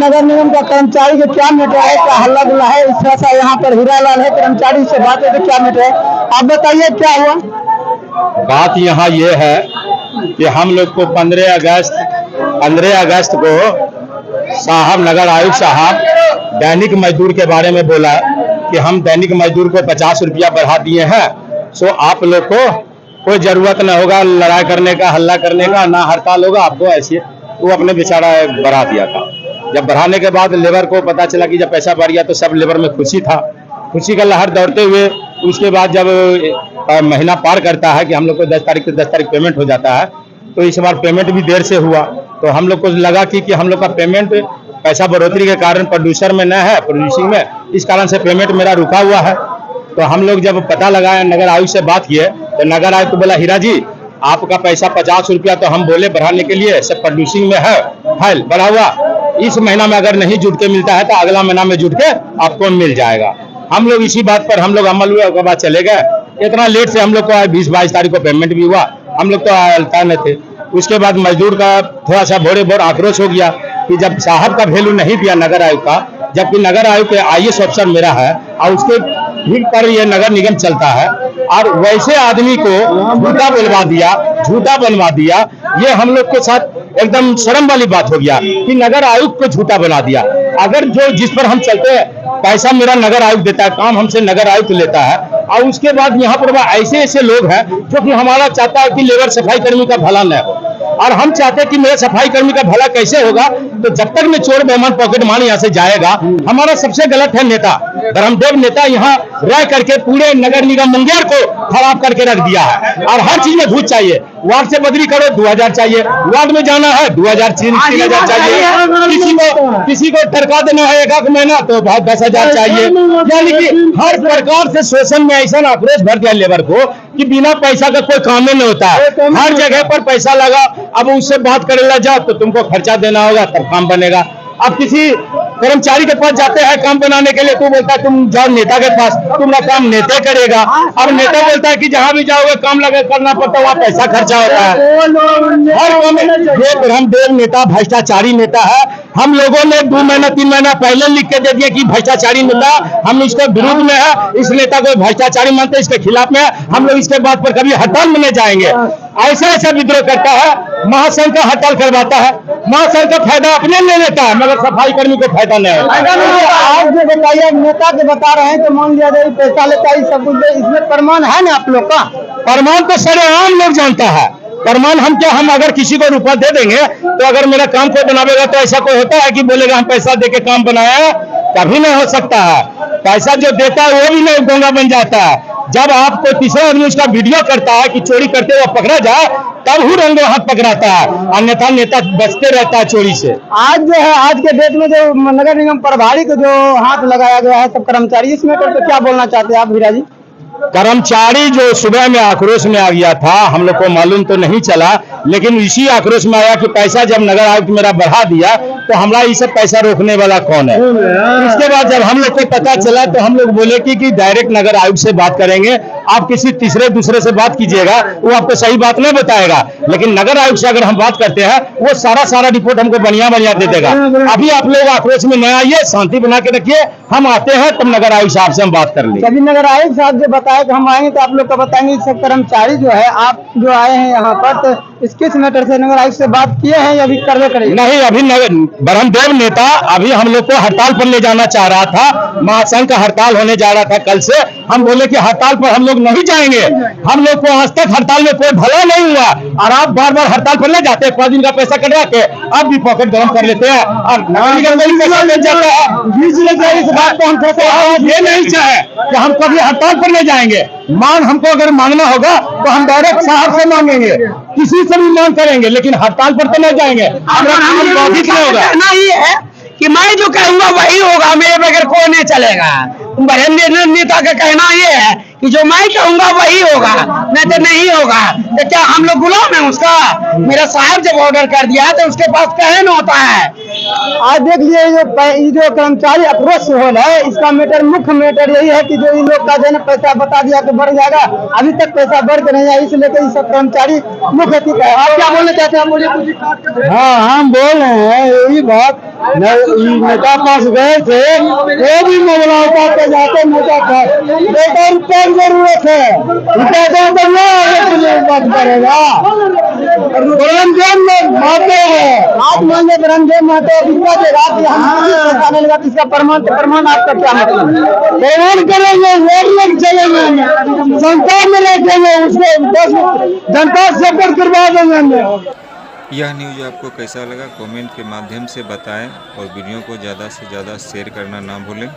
नगर निगम का कर्मचारी के क्या मैटर है, क्या हल्ला गुल्ला है? इस तरह से यहाँ पर हीरालाल है, कर्मचारी से बात है तो क्या मैटर है, आप बताइए क्या हुआ? बात यहाँ ये है कि हम लोग को 15 अगस्त को साहब नगर आयुक्त साहब दैनिक मजदूर के बारे में बोला कि हम दैनिक मजदूर को 50 रुपया बढ़ा दिए हैं। सो आप लोग को कोई जरूरत न होगा लड़ाई करने का, हल्ला करने का, ना हड़ताल होगा आपको। ऐसे वो अपने बेचारा बढ़ा दिया था। जब बढ़ाने के बाद लेबर को पता चला कि जब पैसा बढ़ गया तो सब लेबर में खुशी था, खुशी का लहर दौड़ते हुए उसके बाद जब महीना पार करता है कि हम लोग को 10 तारीख से 10 तारीख पेमेंट हो जाता है, तो इस बार पेमेंट भी देर से हुआ। तो हम लोग को लगा कि हम लोग का पेमेंट पैसा बढ़ोतरी के कारण प्रोड्यूसर में न है, प्रोड्यूसिंग में, इस कारण से पेमेंट मेरा रुका हुआ है। तो हम लोग जब पता लगाया, नगर आयुक्त से बात किए तो नगर आयुक्त तो बोला हीरा जी आपका पैसा 50 रुपया तो हम बोले बढ़ाने के लिए, सब प्रोड्यूसिंग में है, फाइल बढ़ा हुआ, इस महीना में अगर नहीं जुट के मिलता है तो अगला महीना में जुट के आपको मिल जाएगा। हम लोग इसी बात पर हम लोग अमल हुए, उसके बाद चले गए। इतना लेट से हम लोग को 20-22 तारीख को पेमेंट भी हुआ, हम लोग तो अलता में थे। उसके बाद मजदूर का थोड़ा सा भोर आक्रोश हो गया कि जब साहब का वैल्यू नहीं दिया नगर आयुक्त का, जबकि नगर आयुक्त IAS अफसर मेरा है और उसके भी पर ये नगर निगम चलता है, और वैसे आदमी को झूठा बनवा दिया। ये हम लोग के साथ एकदम शर्म वाली बात हो गया कि नगर आयुक्त को झूठा बना दिया। अगर जो जिस पर हम चलते हैं पैसा मेरा नगर आयुक्त देता है, काम हमसे नगर आयुक्त लेता है, और उसके बाद यहाँ पर ऐसे लोग हैं जो कि हमारा चाहता है कि लेबर सफाई कर्मी का भला न हो, और हम चाहते हैं कि मेरे सफाई कर्मी का भला कैसे होगा। तो जब तक में चोर बेईमान पॉकेट मार यहाँ से जाएगा, हमारा सबसे गलत है नेता धर्मदेव नेता यहाँ रह करके पूरे नगर निगम मुंगेर को खराब करके रख दिया है। और हर चीज में घूस चाहिए, वार्ड से बदली करो 2000 चाहिए, वार्ड में जाना है 2000 3,000 चाहिए, किसी को टरका देना है 1 महीना तो 10,000 चाहिए। यानी कि हर प्रकार से शोषण में ऐसा आक्रोश भर दिया लेबर को कि बिना पैसा का कोई काम नहीं होता है, हर जगह पर पैसा लगा। अब उससे बात करेला जाओ तो तुमको खर्चा देना होगा तब काम बनेगा। अब किसी कर्मचारी के पास जाते हैं काम बनाने के लिए, तो बोलता है तुम जाओ नेता के पास, तुम्हारा काम नेता करेगा। अब नेता बोलता है कि जहां भी जाओगे काम लगे करना पड़ता है, वहाँ पैसा खर्चा होता है। हर काम ये धर्मदेव नेता भ्रष्टाचारी नेता है। हम लोगों ने 2 महीना 3 महीना पहले लिख के दे दिया कि भ्रष्टाचारी नेता, हम इसके विरुद्ध में है, इस नेता को भ्रष्टाचारी मानते, इसके खिलाफ में है। हम लोग इसके बात पर कभी हड़ताल में नहीं जाएंगे। ऐसा विद्रोह करता है, महासंघ का हड़ताल करवाता है, महासंघ का फायदा अपने ले लेता है, मगर सफाई कर्मी को फायदा नहीं है। आप जो बताइए नेता के बता रहे हैं तो मान लिया जाए पैसा लेता है, सब कुछ, इसमें प्रमाण है ना आप लोग का? प्रमाण तो सरेआम लोग जानता है। प्रमाण हम क्या, हम अगर किसी को रुपया दे देंगे तो अगर मेरा काम कोई बनावेगा तो ऐसा कोई होता है कि बोलेगा हम पैसा दे के काम बनाया? कभी नहीं हो सकता है। पैसा जो देता है वो भी नहीं गंगा बन जाता है। जब आपको तीसरा आदमी उसका वीडियो करता है कि चोरी करते हुए पकड़ा जाए, तब ही रंगों हाथ पकड़ाता है, अन्यथा नेता बचते रहता है चोरी से। आज जो है, आज के डेट में जो नगर निगम प्रभारी को जो हाथ लगाया गया है सब कर्मचारी, इस मैटर पे क्या बोलना चाहते हैं आप हीरा जी? कर्मचारी जो सुबह में आक्रोश में आ गया था, हम लोग को मालूम तो नहीं चला, लेकिन इसी आक्रोश में आया कि पैसा जब नगर आयुक्त मेरा बढ़ा दिया तो हमारा ये सब पैसा रोकने वाला कौन है। इसके बाद जब हम लोग को पता चला तो हम लोग बोले कि डायरेक्ट नगर आयुक्त से बात करेंगे, आप किसी दूसरे से बात कीजिएगा, वो आपको सही बात नहीं बताएगा। लेकिन नगर आयुक्त से अगर हम बात करते हैं वो सारा रिपोर्ट हमको बढ़िया दे देगा। अभी आप लोग आक्रोश में न आइए, शांति बना के रखिए, हम आते हैं तब नगर आयुक्त साहब से हम बात कर लेंगे। अभी नगर आयुक्त साहब जो बताया कि हम आएंगे तो आप लोग को बताएंगे। सब कर्मचारी जो है, आप जो आए हैं यहाँ पर, तो किस मैटर से नगर आयुक्त से बात किए हैं या अभी करवे करेंगे? नहीं, अभी ब्रह्मदेव नेता अभी हम लोग को हड़ताल पर ले जाना चाह रहा था, महासंघ का हड़ताल होने जा रहा था कल से। हम बोले कि हड़ताल पर हम लोग नहीं जाएंगे, हम लोग को आज तक हड़ताल में कोई भला नहीं हुआ, और आप बार हड़ताल पर ले जाते हैं, 5 दिन का पैसा कटवा के अब भी पॉकेट गरम कर लेते हैं और नगर निगम में पैसा मिल जाता है। इस बात को हम ये नहीं चाहे कि हम कभी हड़ताल पर नहीं जाएंगे। मांग हमको अगर मांगना होगा तो हम डायरेक्ट साहब से मांगेंगे, किसी से भी मांग करेंगे, लेकिन हड़ताल पर तो नहीं जाएंगे। कहना ये है कि मैं जो कहूँगा वही होगा, मेरे बगैर कोई नहीं चलेगा। नेता का कहना ये है कि जो मैं कहूँगा वही होगा, नहीं तो नहीं होगा। तो क्या हम लोग गुलाम है उसका? मेरा साहब जब ऑर्डर कर दिया है तो उसके पास कहन होता है। आज देख लीजिए जो कर्मचारी अप्रोच हो रहा है, इसका मुख्य मैटर यही है कि जो इन लोग का जो पैसा बता दिया तो बढ़ जाएगा, अभी तक पैसा बढ़ के नहीं आया, इसलिए कि सब कर्मचारी मुख्य है। आप क्या बोलना चाहते हैं? बोलिए। हाँ, हम बोल रहे हैं यही बात नेता पास गए थे, वो भी मोबलाओं पे जाते नेता पास नेता रुपये की जरूरत है, रुपये तो बात करेगा। रंजन माते हैं, आप मांगे रंजन माते इसका प्रमाण आपका क्या मतलब? प्रमाण करेंगे, वोट लग चलेंगे, संसद में रखेंगे, उसको जनता से करवा देंगे। यह न्यूज़ आपको कैसा लगा कमेंट के माध्यम से बताएं और वीडियो को ज़्यादा से ज़्यादा शेयर करना ना भूलें।